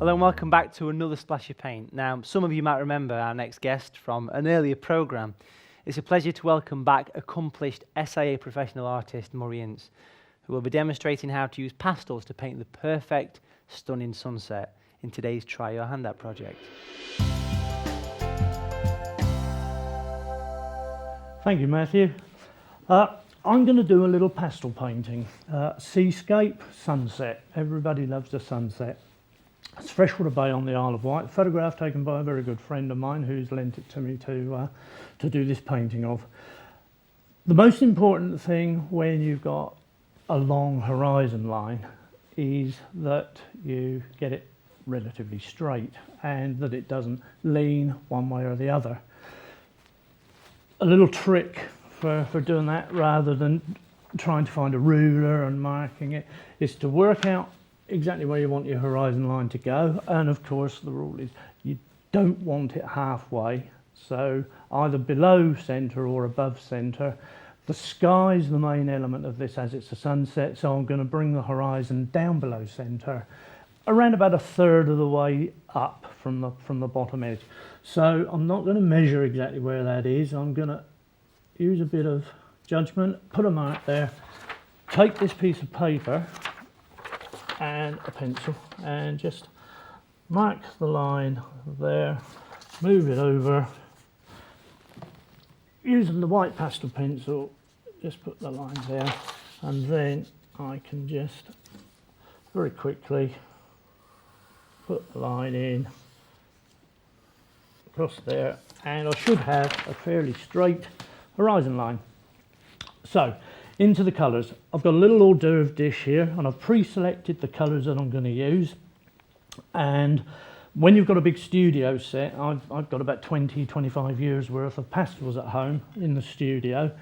Hello and welcome back to another Splash of Paint. Now, some of you might remember our next guest from an earlier programme. It's a pleasure to welcome back accomplished SIA professional artist Murray Ince, who will be demonstrating how to use pastels to paint the perfect, stunning sunset in today's Try Your Hand At project. Thank you, Matthew. I'm going to do a little pastel painting. Seascape, sunset. Everybody loves a sunset. It's Freshwater Bay on the Isle of Wight. A photograph taken by a very good friend of mine who's lent it to me to do this painting of. The most important thing when you've got a long horizon line is that you get it relatively straight and that it doesn't lean one way or the other. A little trick for doing that, rather than trying to find a ruler and marking it, is to work out exactly where you want your horizon line to go. And of course the rule is you don't want it halfway, so either below centre or above centre. The sky is the main element of this as it's a sunset, so I'm going to bring the horizon down below centre, around about a third of the way up from the bottom edge. So I'm not going to measure exactly where that is. I'm going to use a bit of judgment, put a mark there, take this piece of paper and a pencil and just mark the line there, move it over, using the white pastel pencil, just put the lines there, and then I can just very quickly put the line in across there, and I should have a fairly straight horizon line. So into the colours. I've got a little hors d'oeuvre dish here and I've pre-selected the colours that I'm going to use. And when you've got a big studio set, I've got about 20-25 years worth of pastels at home in the studio.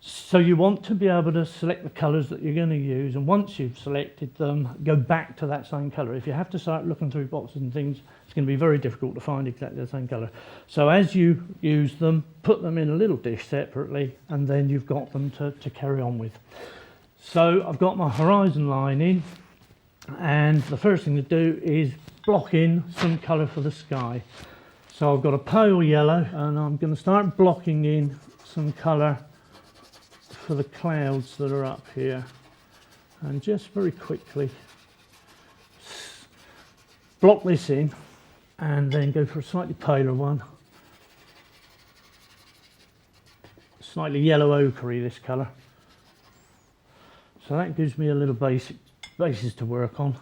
So you want to be able to select the colours that you're going to use, and once you've selected them, go back to that same colour. If you have to start looking through boxes and things, it's going to be very difficult to find exactly the same colour. So as you use them, put them in a little dish separately, and then you've got them to carry on with. So I've got my horizon line in, and the first thing to do is block in some colour for the sky. So I've got a pale yellow, and I'm going to start blocking in some colour for the clouds that are up here, and just very quickly block this in and then go for a slightly paler one, slightly yellow ochre-y, this colour. So that gives me a little basis to work on.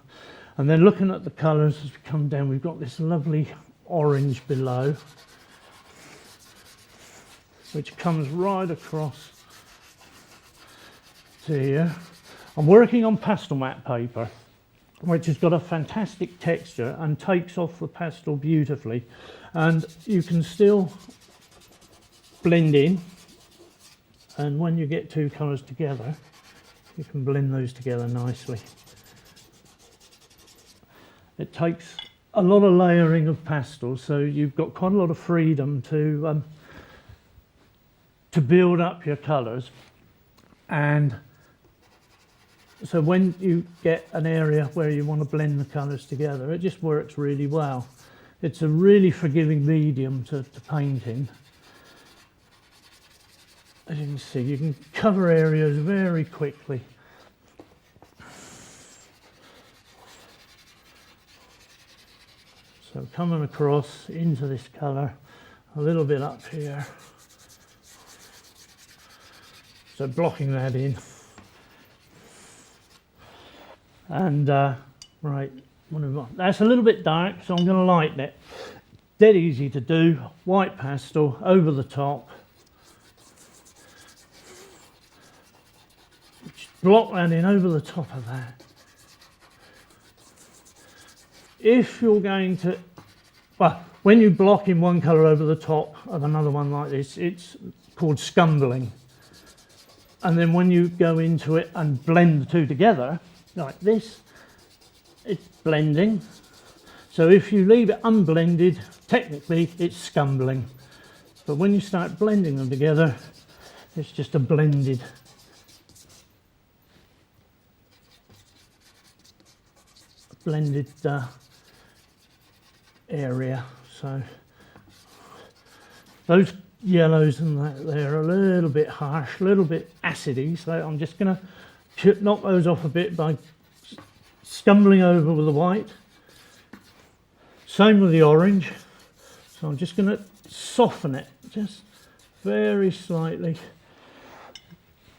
And then looking at the colours as we come down, we've got this lovely orange below which comes right across here. I'm working on pastel matte paper, which has got a fantastic texture and takes off the pastel beautifully, and you can still blend in, and when you get two colours together you can blend those together nicely. It takes a lot of layering of pastels, so you've got quite a lot of freedom to build up your colours. And so when you get an area where you want to blend the colours together, it just works really well. It's a really forgiving medium to paint in. As you can see, you can cover areas very quickly. So coming across into this colour, a little bit up here. So blocking that in. And right, that's a little bit dark, so I'm going to lighten it. Dead easy to do. White pastel over the top. Just block that in over the top of that. If you're going to, well, when you block in one colour over the top of another one like this, it's called scumbling. And then when you go into it and blend the two together, like this, it's blending. So if you leave it unblended, technically it's scumbling. But when you start blending them together, it's just a blended. area. So those yellows and that there are a little bit harsh, a little bit acidy, so I'm just going to knock those off a bit by scumbling over with the white. Same with the orange, so I'm just going to soften it just very slightly.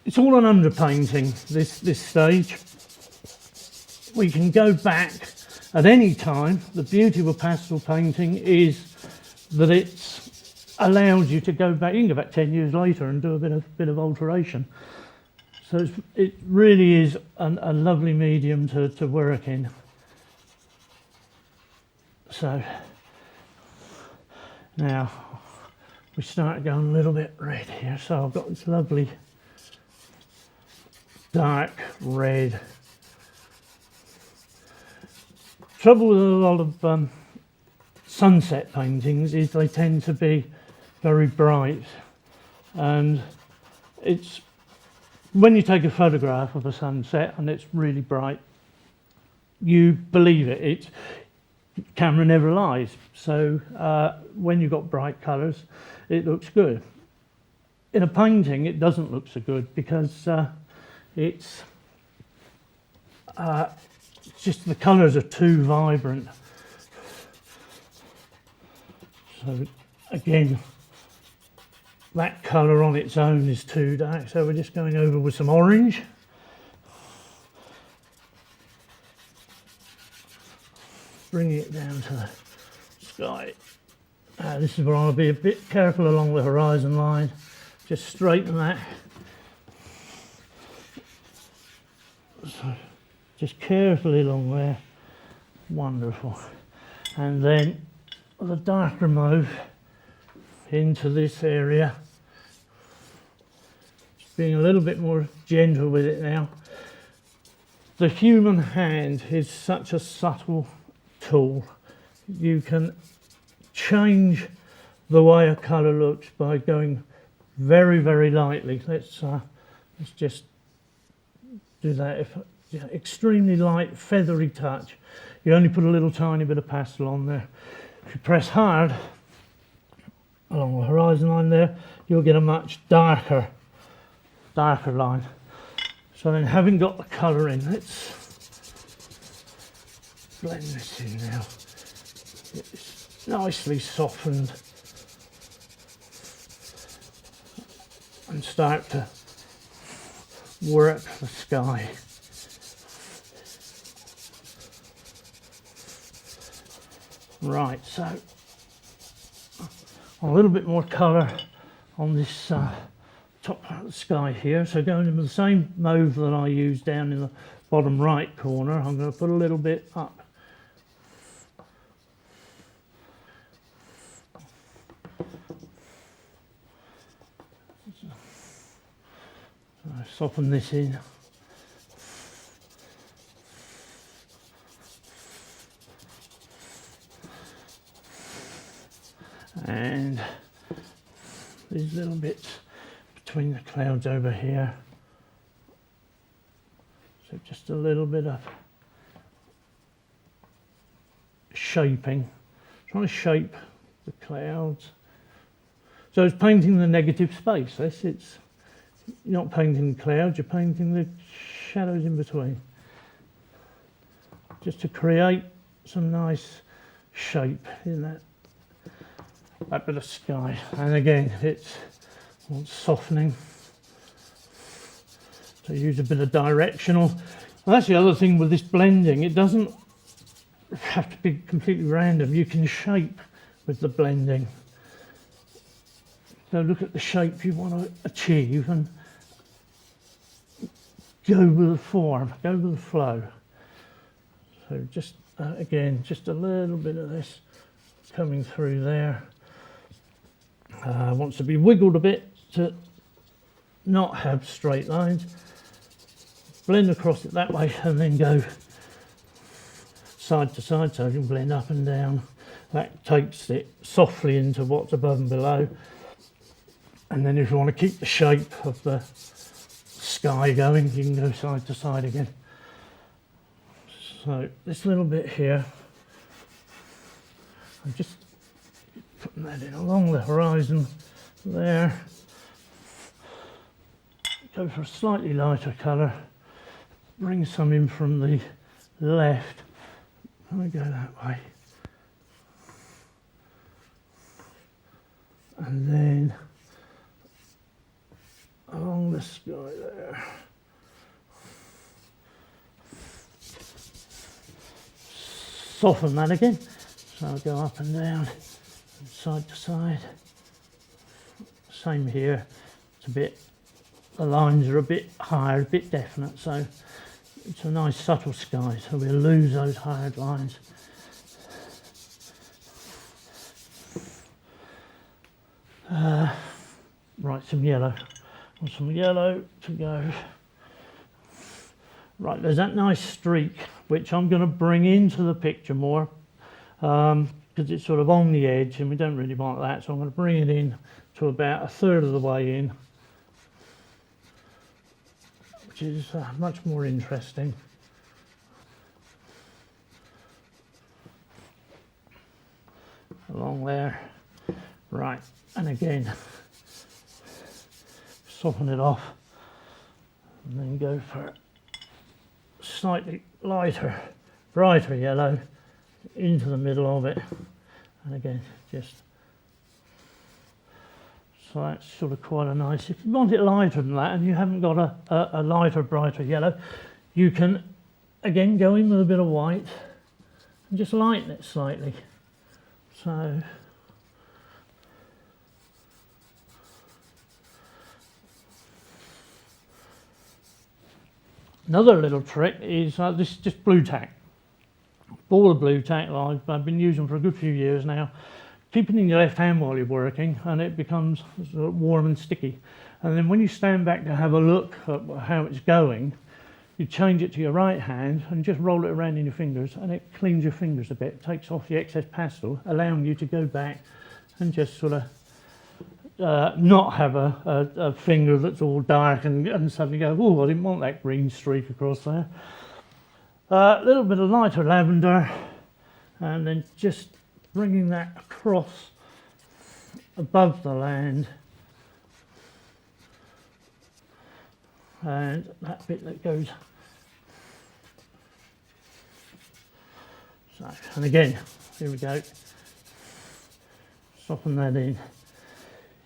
It's all an underpainting, this stage. We can go back at any time. The beauty of a pastel painting is that it's allowed you to go back. You can go back 10 years later and do a bit of alteration. So it really is a lovely medium to work in. So now we start going a little bit red here. So I've got this lovely dark red. Trouble with a lot of sunset paintings is they tend to be very bright, and it's when you take a photograph of a sunset and it's really bright, you believe it. It's camera never lies. So when you've got bright colours, it looks good. In a painting, it doesn't look so good because it's just the colours are too vibrant. So again, that colour on its own is too dark, so we're just going over with some orange. Bringing it down to the sky. This is where I'll be a bit careful along the horizon line. Just straighten that. So just carefully along there. Wonderful. And then the darker mauve into this area. Just being a little bit more gentle with it now. The human hand is such a subtle tool. You can change the way a colour looks by going very, very lightly. Let's just do that. If extremely light, feathery touch. You only put a little tiny bit of pastel on there. If you press hard along the horizon line there, you'll get a much darker line. So then, having got the colour in, let's blend this in now. It's nicely softened and start to work the sky. Right, so a little bit more colour on this top part of the sky here. So going in with the same mauve that I used down in the bottom right corner, I'm going to put a little bit up. Soften this in. And these little bits between the clouds over here. So just a little bit of shaping, trying to shape the clouds. So it's painting the negative space. You're not painting the clouds, you're painting the shadows in between. Just to create some nice shape in that bit of sky. And again, it's softening. So use a bit of directional. And that's the other thing with this blending. It doesn't have to be completely random. You can shape with the blending. So look at the shape you want to achieve and go with the form, go with the flow. So just again, just a little bit of this coming through there. Wants to be wiggled a bit to not have straight lines. Blend across it that way and then go side to side so you can blend up and down. That takes it softly into what's above and below. And then if you want to keep the shape of the sky going, you can go side to side again. So this little bit here, I'm just putting that in along the horizon there. Go for a slightly lighter colour. Bring some in from the left. I go that way. And then along the sky there. Soften that again. So I'll go up and down, and side to side. Same here. It's a bit, the lines are a bit higher, a bit definite, so it's a nice subtle sky, so we'll lose those hard lines. Right, some yellow. Want some yellow to go. Right, there's that nice streak which I'm going to bring into the picture more because it's sort of on the edge and we don't really want that, so I'm going to bring it in to about a third of the way in, which is much more interesting. Along there. Right, and again, soften it off and then go for slightly lighter, brighter yellow into the middle of it, and again just so that's sort of quite a nice. If you want it lighter than that and you haven't got a lighter, brighter yellow, you can again go in with a bit of white and just lighten it slightly. So another little trick is this is just blue tack. Ball of blue tack I've been using for a good few years now. Keep it in your left hand while you're working and it becomes sort of warm and sticky. And then when you stand back to have a look at how it's going, you change it to your right hand and just roll it around in your fingers and it cleans your fingers a bit, takes off the excess pastel, allowing you to go back and just sort of not have a finger that's all dark and suddenly go, oh, I didn't want that green streak across there. A little bit of lighter lavender and then just bringing that across above the land, and that bit that goes so, and again here we go, soften that in.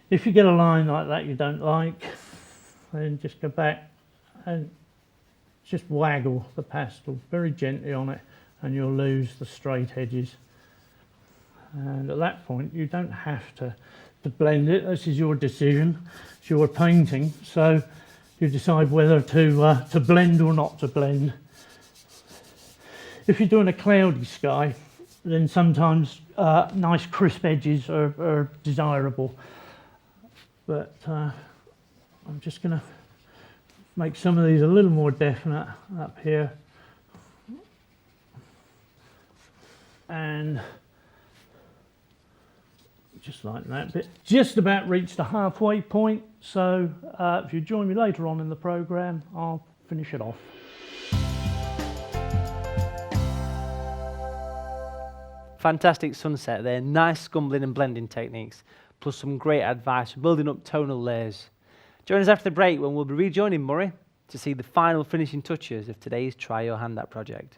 If you get a line like that you don't like, then just go back and just waggle the pastel very gently on it and you'll lose the straight edges. And at that point you don't have to blend it. This is your decision, it's your painting, so you decide whether to blend or not to blend. If you're doing a cloudy sky, then sometimes nice crisp edges are desirable, but I'm just going to make some of these a little more definite up here, and just like that bit, just about reached the halfway point, so if you join me later on in the programme I'll finish it off. Fantastic sunset there, nice scumbling and blending techniques, plus some great advice for building up tonal layers. Join us after the break when we'll be rejoining Murray to see the final finishing touches of today's Try Your Hand At project.